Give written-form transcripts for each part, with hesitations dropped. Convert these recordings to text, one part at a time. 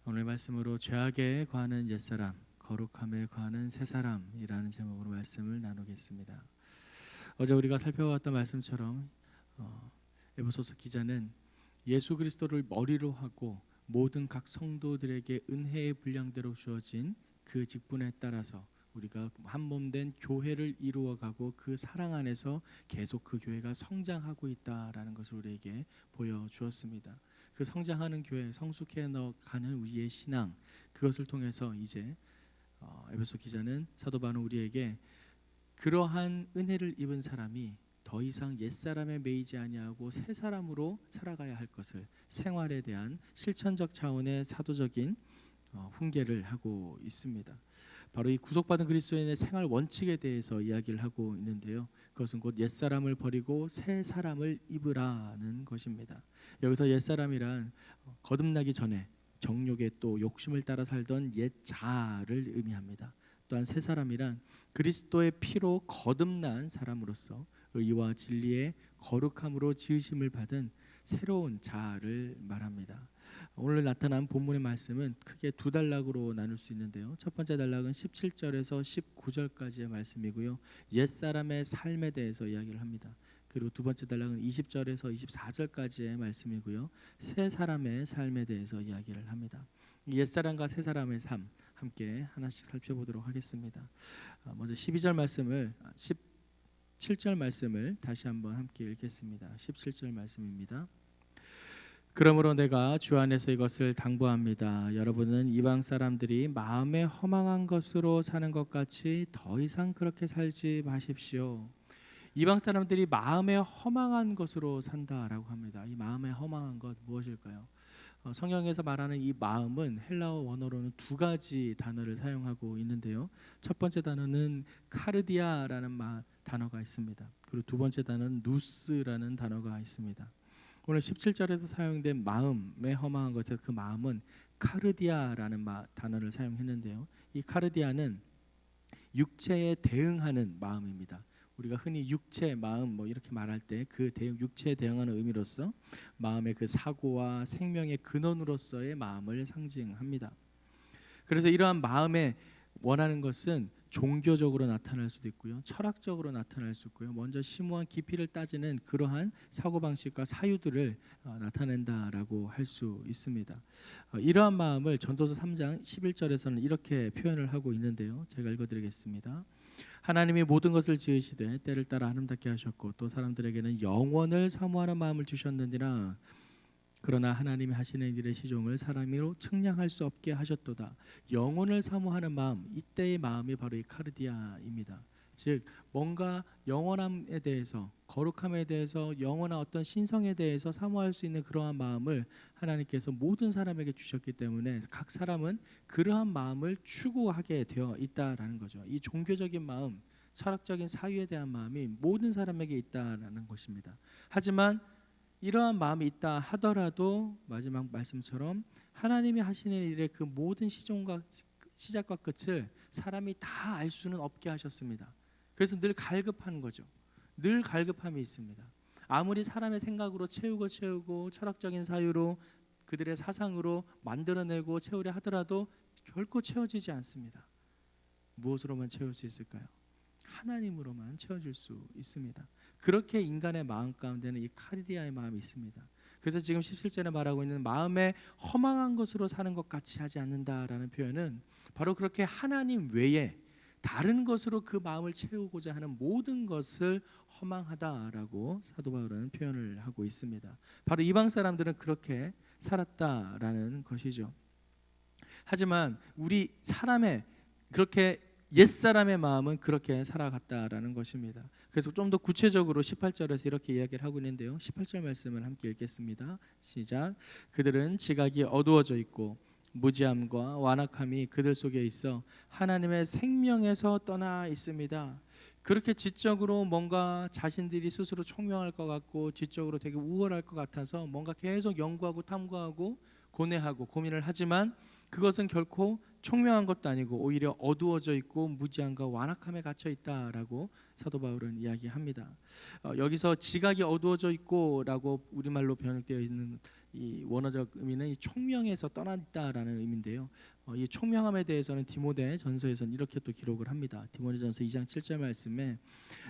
오늘 말씀으로 죄악에 관한 옛사람, 거룩함에 관한 새사람이라는 제목으로 말씀을 나누겠습니다. 어제 우리가 살펴봤던 말씀처럼 에베소서 기자는 예수 그리스도를 머리로 하고 모든 각 성도들에게 은혜의 분량대로 주어진 그 직분에 따라서 우리가 한 몸 된 교회를 이루어가고 그 사랑 안에서 계속 그 교회가 성장하고 있다라는 것을 우리에게 보여주었습니다. 그 성장하는 교회, 성숙해 가는 우리의 신앙, 그것을 통해서 이제 에베소 기자는 사도 바울은 우리에게 그러한 은혜를 입은 사람이 더 이상 옛사람에 매이지 아니하고 새 사람으로 살아가야 할 것을, 생활에 대한 실천적 차원의 사도적인 훈계를 하고 있습니다. 바로 이 구속받은 그리스도인의 생활 원칙에 대해서 이야기를 하고 있는데요. 그것은 곧 옛사람을 버리고 새 사람을 입으라는 것입니다. 여기서 옛사람이란 거듭나기 전에 정욕에 또 욕심을 따라 살던 옛 자아를 의미합니다. 또한 새 사람이란 그리스도의 피로 거듭난 사람으로서 의와 진리의 거룩함으로 지으심을 받은 새로운 자아를 말합니다. 오늘 나타난 본문의 말씀은 크게 두 단락으로 나눌 수 있는데요. 첫 번째 단락은 17절에서 19절까지의 말씀이고요. 옛사람의 삶에 대해서 이야기를 합니다. 그리고 두 번째 단락은 20절에서 24절까지의 말씀이고요. 새 사람의 삶에 대해서 이야기를 합니다. 옛사람과 새 사람의 삶 함께 하나씩 살펴보도록 하겠습니다. 먼저 12절 말씀을 17절 말씀을 다시 한번 함께 읽겠습니다. 17절 말씀입니다. 그러므로 내가 주 안에서 이것을 당부합니다. 여러분은 이방 사람들이 마음에 허망한 것으로 사는 것 같이 더 이상 그렇게 살지 마십시오. 이방 사람들이 마음에 허망한 것으로 산다라고 합니다. 이 마음에 허망한 것 무엇일까요? 성경에서 말하는 이 마음은 헬라어 원어로는 두 가지 단어를 사용하고 있는데요. 첫 번째 단어는 카르디아라는 단어가 있습니다. 그리고 두 번째 단어는 누스라는 단어가 있습니다. 오늘 17절에서 사용된 마음에 허망한 것에서 그 마음은 카르디아라는 단어를 사용했는데요. 이 카르디아는 육체에 대응하는 마음입니다. 우리가 흔히 육체, 마음 이렇게 말할 때 그 육체에 대응하는 의미로서 마음의 그 사고와 생명의 근원으로서의 마음을 상징합니다. 그래서 이러한 마음에 원하는 것은 종교적으로 나타날 수도 있고요, 철학적으로 나타날 수 있고요, 먼저 심오한 깊이를 따지는 그러한 사고방식과 사유들을 나타낸다라고 할 수 있습니다. 이러한 마음을 전도서 3장 11절에서는 이렇게 표현을 하고 있는데요. 제가 읽어드리겠습니다. 하나님이 모든 것을 지으시되 때를 따라 아름답게 하셨고 또 사람들에게는 영원을 사모하는 마음을 주셨느니라. 그러나 하나님이 하시는 일의 시종을 사람으로 측량할 수 없게 하셨도다. 영혼을 사모하는 마음, 이때의 마음이 바로 이 카르디아입니다. 즉 뭔가 영원함에 대해서, 거룩함에 대해서, 영원한 어떤 신성에 대해서 사모할 수 있는 그러한 마음을 하나님께서 모든 사람에게 주셨기 때문에 각 사람은 그러한 마음을 추구하게 되어 있다라는 거죠. 이 종교적인 마음, 철학적인 사유에 대한 마음이 모든 사람에게 있다라는 것입니다. 하지만 이러한 마음이 있다 하더라도 마지막 말씀처럼 하나님이 하시는 일의 그 모든 시작과 끝을 사람이 다 알 수는 없게 하셨습니다. 그래서 늘 갈급한 거죠. 늘 갈급함이 있습니다. 아무리 사람의 생각으로 채우고 철학적인 사유로 그들의 사상으로 만들어내고 채우려 하더라도 결코 채워지지 않습니다. 무엇으로만 채울 수 있을까요? 하나님으로만 채워질 수 있습니다. 그렇게 인간의 마음 가운데는 이 카르디아의 마음이 있습니다. 그래서 지금 17절에 말하고 있는 마음에 허망한 것으로 사는 것 같이 하지 않는다라는 표현은 바로 그렇게 하나님 외에 다른 것으로 그 마음을 채우고자 하는 모든 것을 허망하다라고 사도 바울은 표현을 하고 있습니다. 바로 이방 사람들은 그렇게 살았다라는 것이죠. 하지만 우리 사람의 그렇게 옛사람의 마음은 그렇게 살아갔다라는 것입니다. 그래서 좀 더 구체적으로 18절에서 이렇게 이야기를 하고 있는데요. 18절 말씀을 함께 읽겠습니다. 시작. 그들은 지각이 어두워져 있고 무지함과 완악함이 그들 속에 있어 하나님의 생명에서 떠나 있습니다. 그렇게 지적으로 뭔가 자신들이 스스로 총명할 것 같고 지적으로 되게 우월할 것 같아서 뭔가 계속 연구하고 탐구하고 고뇌하고 고민을 하지만 그것은 결코 총명한 것도 아니고 오히려 어두워져 있고 무지함과 완악함에 갇혀 있다라고 사도 바울은 이야기합니다. 여기서 지각이 어두워져 있고라고 우리말로 번역되어 있는 이 원어적 의미는 이 총명에서 떠났다라는 의미인데요. 이 총명함에 대해서는 디모데전서에서는 이렇게 또 기록을 합니다. 디모데전서 2장 7절 말씀에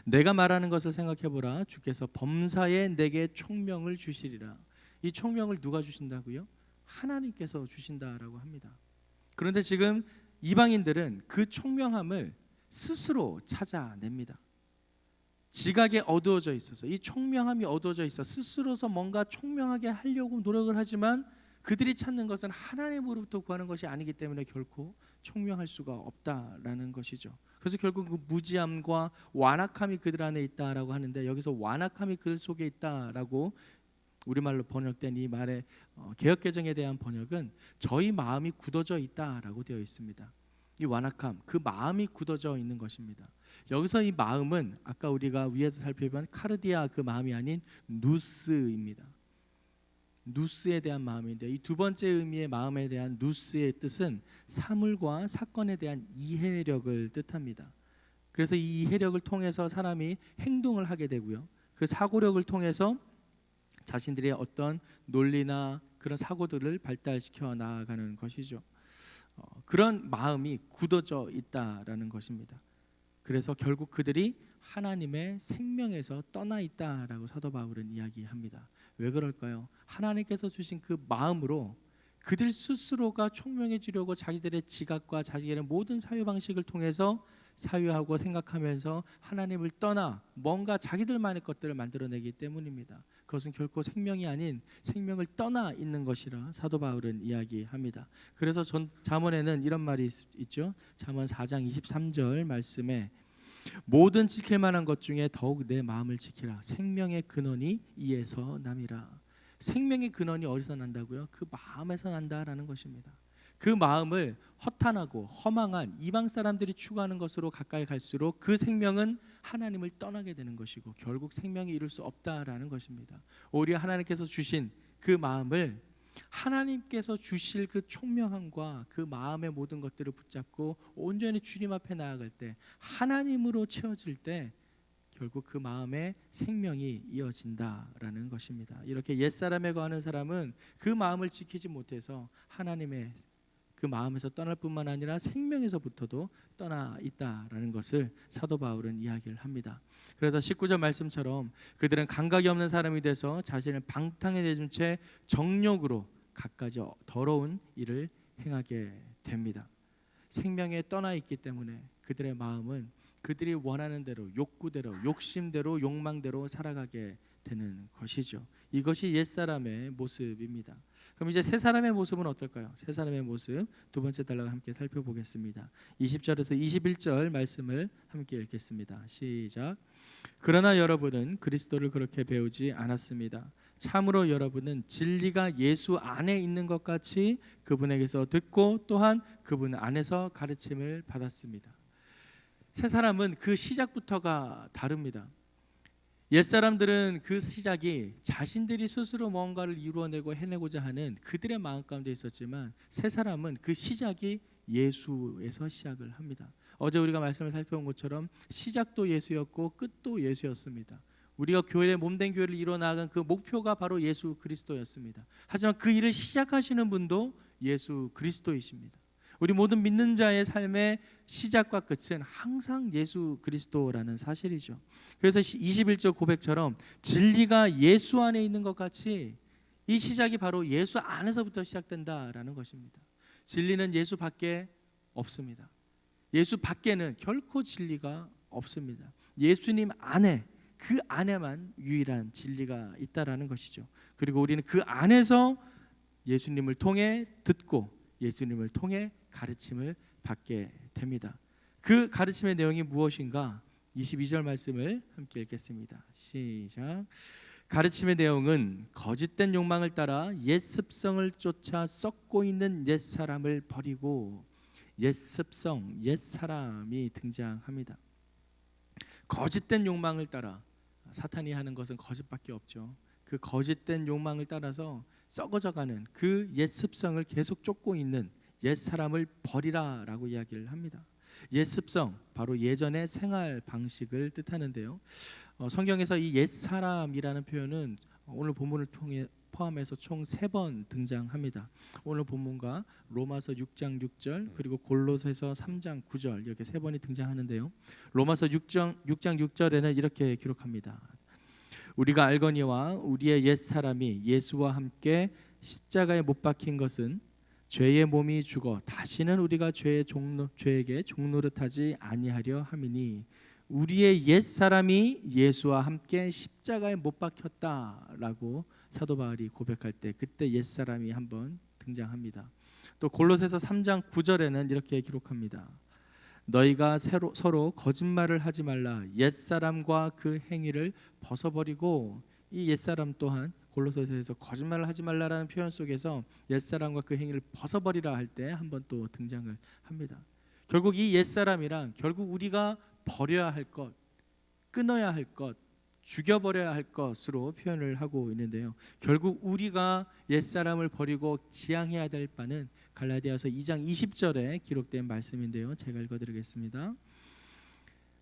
내가 말하는 것을 생각해 보라. 주께서 범사에 내게 총명을 주시리라. 이 총명을 누가 주신다고요? 하나님께서 주신다라고 합니다. 그런데 지금 이방인들은 그 총명함을 스스로 찾아냅니다. 지각에 어두워져 있어서 이 총명함이 어두워져 있어 스스로서 뭔가 총명하게 하려고 노력을 하지만 그들이 찾는 것은 하나님으로부터 구하는 것이 아니기 때문에 결코 총명할 수가 없다라는 것이죠. 그래서 결국 그 무지함과 완악함이 그들 안에 있다라고 하는데 여기서 완악함이 그들 속에 있다라고 우리말로 번역된 이 말의 개역개정에 대한 번역은 저희 마음이 굳어져 있다라고 되어 있습니다. 이 완악함, 그 마음이 굳어져 있는 것입니다. 여기서 이 마음은 아까 우리가 위에서 살펴본 카르디아 그 마음이 아닌 누스입니다. 누스에 대한 마음인데 이 두 번째 의미의 마음에 대한 누스의 뜻은 사물과 사건에 대한 이해력을 뜻합니다. 그래서 이 이해력을 통해서 사람이 행동을 하게 되고요. 그 사고력을 통해서 자신들의 어떤 논리나 그런 사고들을 발달시켜 나아가는 것이죠. 그런 마음이 굳어져 있다라는 것입니다. 그래서 결국 그들이 하나님의 생명에서 떠나 있다라고 사도 바울은 이야기합니다. 왜 그럴까요? 하나님께서 주신 그 마음으로 그들 스스로가 총명해지려고 자기들의 지각과 자기들의 모든 사유 방식을 통해서 사유하고 생각하면서 하나님을 떠나 뭔가 자기들만의 것들을 만들어내기 때문입니다. 그것은 결코 생명이 아닌 생명을 떠나 있는 것이라 사도 바울은 이야기합니다. 그래서 잠언에는 이런 말이 있죠. 잠언 4장 23절 말씀에 모든 지킬 만한 것 중에 더욱 내 마음을 지키라. 생명의 근원이 이에서 남이라. 생명의 근원이 어디서 난다고요? 그 마음에서 난다라는 것입니다. 그 마음을 허탄하고 허망한 이방 사람들이 추구하는 것으로 가까이 갈수록 그 생명은 하나님을 떠나게 되는 것이고 결국 생명이 이룰 수 없다라는 것입니다. 오히려 하나님께서 주신 그 마음을 하나님께서 주실 그 총명함과 그 마음의 모든 것들을 붙잡고 온전히 주님 앞에 나아갈 때 하나님으로 채워질 때 결국 그 마음에 생명이 이어진다라는 것입니다. 이렇게 옛사람에 거하는 사람은 그 마음을 지키지 못해서 하나님의 그 마음에서 떠날 뿐만 아니라 생명에서부터도 떠나 있다라는 것을 사도 바울은 이야기를 합니다. 그래서 19절 말씀처럼 그들은 감각이 없는 사람이 돼서 자신을 방탕에 내준 채 정욕으로 갖가지 더러운 일을 행하게 됩니다. 생명에 떠나 있기 때문에 그들의 마음은 그들이 원하는 대로 욕구대로 욕심대로 욕망대로 살아가게 되는 것이죠. 이것이 옛사람의 모습입니다. 그럼 이제 새 사람의 모습은 어떨까요? 새 사람의 모습 두 번째 단락을 함께 살펴보겠습니다. 20절에서 21절 말씀을 함께 읽겠습니다. 시작. 그러나 여러분은 그리스도를 그렇게 배우지 않았습니다. 참으로 여러분은 진리가 예수 안에 있는 것 같이 그분에게서 듣고 또한 그분 안에서 가르침을 받았습니다. 새 사람은 그 시작부터가 다릅니다. 옛사람들은 그 시작이 자신들이 스스로 뭔가를 이루어내고 해내고자 하는 그들의 마음 가운데 있었지만 새 사람은 그 시작이 예수에서 시작을 합니다. 어제 우리가 말씀을 살펴본 것처럼 시작도 예수였고 끝도 예수였습니다. 우리가 교회의 몸된 교회를 이뤄나간 그 목표가 바로 예수 그리스도였습니다. 하지만 그 일을 시작하시는 분도 예수 그리스도이십니다. 우리 모든 믿는 자의 삶의 시작과 끝은 항상 예수 그리스도라는 사실이죠. 그래서 21절 고백처럼 진리가 예수 안에 있는 것 같이 이 시작이 바로 예수 안에서부터 시작된다라는 것입니다. 진리는 예수 밖에 없습니다. 예수 밖에는 결코 진리가 없습니다. 예수님 안에 그 안에만 유일한 진리가 있다라는 것이죠. 그리고 우리는 그 안에서 예수님을 통해 듣고 예수님을 통해 가르침을 받게 됩니다. 그 가르침의 내용이 무엇인가? 22절 말씀을 함께 읽겠습니다. 시작. 가르침의 내용은 거짓된 욕망을 따라 옛 습성을 쫓아 썩고 있는 옛 사람을 버리고 옛 습성, 옛 사람이 등장합니다. 거짓된 욕망을 따라 사탄이 하는 것은 거짓밖에 없죠. 그 거짓된 욕망을 따라서 썩어져가는 그 옛 습성을 계속 쫓고 있는 옛 사람을 버리라라고 이야기를 합니다. 옛 습성, 바로 예전의 생활 방식을 뜻하는데요. 성경에서 이 옛 사람이라는 표현은 오늘 본문을 통해 포함해서 총 3번 등장합니다. 오늘 본문과 로마서 6장 6절 그리고 골로새서 3장 9절 이렇게 3번이 등장하는데요. 로마서 6장 6절에는 이렇게 기록합니다. 우리가 알거니와 우리의 옛사람이 예수와 함께 십자가에 못 박힌 것은 죄의 몸이 죽어 다시는 우리가 죄에게 종노릇하지 아니하려 함이니 우리의 옛사람이 예수와 함께 십자가에 못 박혔다라고 사도 바울이 고백할 때 그때 옛사람이 한번 등장합니다. 또 골로새서 3장 9절에는 이렇게 기록합니다. 너희가 서로 거짓말을 하지 말라. 옛사람과 그 행위를 벗어버리고, 이 옛사람 또한 골로새서에서 거짓말을 하지 말라라는 표현 속에서 옛사람과 그 행위를 벗어버리라 할 때 한번 또 등장을 합니다. 결국 이 옛사람이란 결국 우리가 버려야 할 것, 끊어야 할 것, 죽여버려야 할 것으로 표현을 하고 있는데요. 결국 우리가 옛사람을 버리고 지향해야 될 바는 갈라디아서 2장 20절에 기록된 말씀인데요. 제가 읽어드리겠습니다.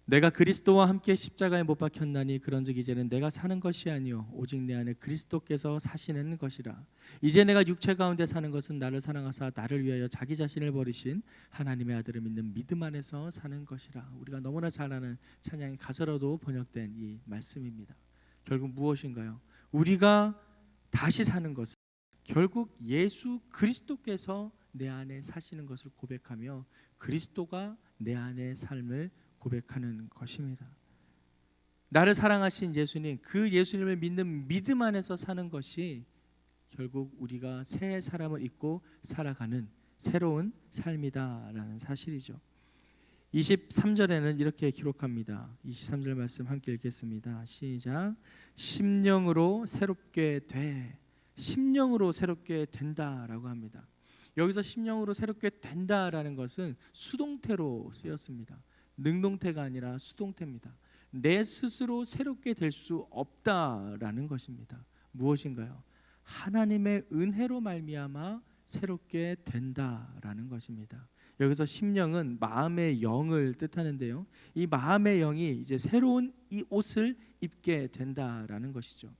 내가 그리스도와 함께 십자가에 못 박혔나니 그런즉 이제는 내가 사는 것이 아니요 오직 내 안에 그리스도께서 사시는 것이라. 이제 내가 육체 가운데 사는 것은 나를 사랑하사 나를 위하여 자기 자신을 버리신 하나님의 아들을 믿는 믿음 안에서 사는 것이라. 우리가 너무나 잘 아는 찬양의 가사로도 번역된 이 말씀입니다. 결국 무엇인가요? 우리가 다시 사는 것은 결국 예수 그리스도께서 내 안에 사시는 것을 고백하며 그리스도가 내 안의 삶을 고백하는 것입니다. 나를 사랑하신 예수님, 그 예수님을 믿는 믿음 안에서 사는 것이 결국 우리가 새 사람을 입고 살아가는 새로운 삶이다라는 사실이죠. 23절에는 이렇게 기록합니다. 23절 말씀 함께 읽겠습니다. 시작. 심령으로 새롭게 돼. 심령으로 새롭게 된다라고 합니다. 여기서 심령으로 새롭게 된다라는 것은 수동태로 쓰였습니다. 능동태가 아니라 수동태입니다. 내 스스로 새롭게 될 수 없다라는 것입니다. 무엇인가요? 하나님의 은혜로 말미암아 새롭게 된다라는 것입니다. 여기서 심령은 마음의 영을 뜻하는데요. 이 마음의 영이 이제 새로운 이 옷을 입게 된다라는 것이죠.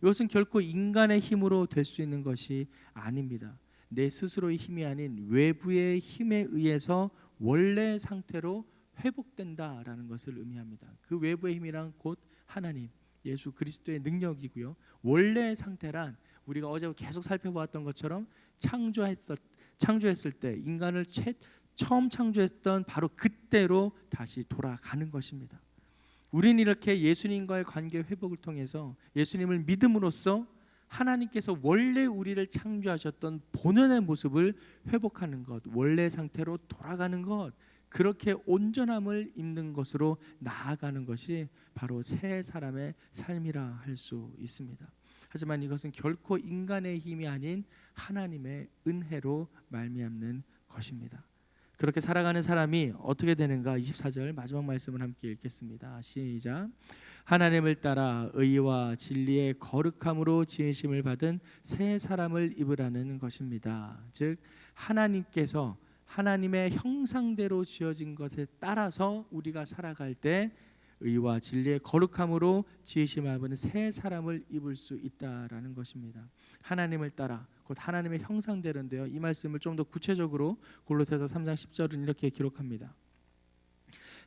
이것은 결코 인간의 힘으로 될 수 있는 것이 아닙니다. 내 스스로의 힘이 아닌 외부의 힘에 의해서 원래 상태로 회복된다라는 것을 의미합니다. 그 외부의 힘이란 곧 하나님, 예수 그리스도의 능력이고요. 원래의 상태란 우리가 어제 계속 살펴보았던 것처럼 창조했을 때 인간을 처음 창조했던 바로 그때로 다시 돌아가는 것입니다. 우리는 이렇게 예수님과의 관계 회복을 통해서 예수님을 믿음으로써 하나님께서 원래 우리를 창조하셨던 본연의 모습을 회복하는 것, 원래 상태로 돌아가는 것, 그렇게 온전함을 입는 것으로 나아가는 것이 바로 새 사람의 삶이라 할 수 있습니다. 하지만 이것은 결코 인간의 힘이 아닌 하나님의 은혜로 말미암는 것입니다. 그렇게 살아가는 사람이 어떻게 되는가? 24절 마지막 말씀을 함께 읽겠습니다. 시작. 하나님을 따라 의와 진리의 거룩함으로 지으심을 받은 새 사람을 입으라는 것입니다. 즉 하나님께서 하나님의 형상대로 지어진 것에 따라서 우리가 살아갈 때 의와 진리의 거룩함으로 지으심을 받은 새 사람을 입을 수 있다라는 것입니다. 하나님을 따라 곧 하나님의 형상대로인데요. 이 말씀을 좀 더 구체적으로 골로새서 3장 10절은 이렇게 기록합니다.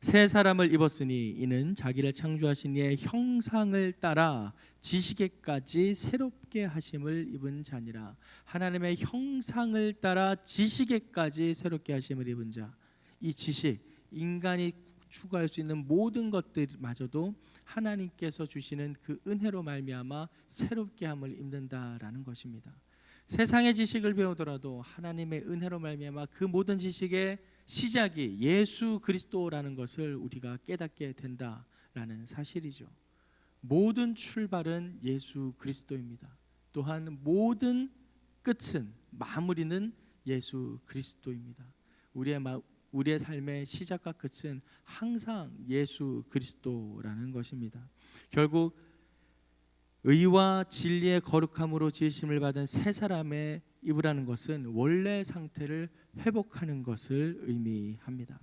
새 사람을 입었으니 이는 자기를 창조하신 이의 형상을 따라 지식에까지 새롭게 하심을 입은 자니라. 하나님의 형상을 따라 지식에까지 새롭게 하심을 입은 자. 이 지식, 인간이 추구할 수 있는 모든 것들마저도 하나님께서 주시는 그 은혜로 말미암아 새롭게 함을 입는다라는 것입니다. 세상의 지식을 배우더라도 하나님의 은혜로 말미암아 그 모든 지식의 시작이 예수 그리스도라는 것을 우리가 깨닫게 된다라는 사실이죠. 모든 출발은 예수 그리스도입니다. 또한 모든 끝은 마무리는 예수 그리스도입니다. 우리의 삶의 시작과 끝은 항상 예수 그리스도라는 것입니다. 결국 의와 진리의 거룩함으로 지으심을 받은 새 사람의 입으라는 것은 원래 상태를 회복하는 것을 의미합니다.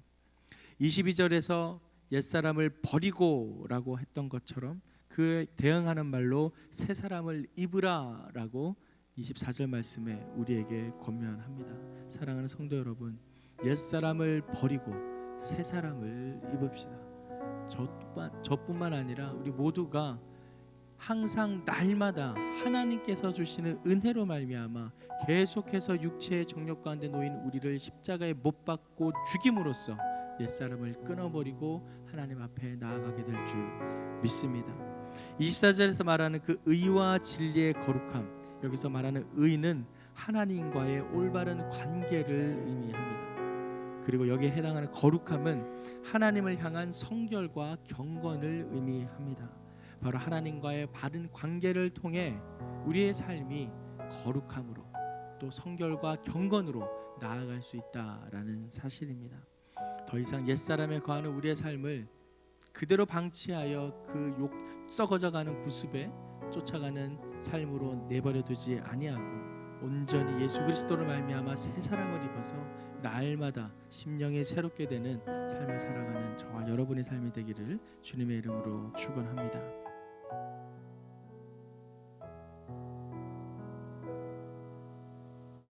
22절에서 옛사람을 버리고라고 했던 것처럼 그 대응하는 말로 새 사람을 입으라라고 24절 말씀에 우리에게 권면합니다. 사랑하는 성도 여러분, 옛사람을 버리고 새 사람을 입읍시다. 저뿐만 아니라 우리 모두가 항상 날마다 하나님께서 주시는 은혜로 말미암아 계속해서 육체의 정욕 가운데 놓인 우리를 십자가에 못 박고 죽임으로써 옛사람을 끊어버리고 하나님 앞에 나아가게 될 줄 믿습니다. 24절에서 말하는 그 의와 진리의 거룩함, 여기서 말하는 의는 하나님과의 올바른 관계를 의미합니다. 그리고 여기에 해당하는 거룩함은 하나님을 향한 성결과 경건을 의미합니다. 바로 하나님과의 바른 관계를 통해 우리의 삶이 거룩함으로 또 성결과 경건으로 나아갈 수 있다라는 사실입니다. 더 이상 옛사람에 거하는 우리의 삶을 그대로 방치하여 그 썩어져가는 구습에 쫓아가는 삶으로 내버려두지 아니하고 온전히 예수 그리스도를 말미암아 새 사랑을 입어서 날마다 심령이 새롭게 되는 삶을 살아가는 저와 여러분의 삶이 되기를 주님의 이름으로 축원합니다.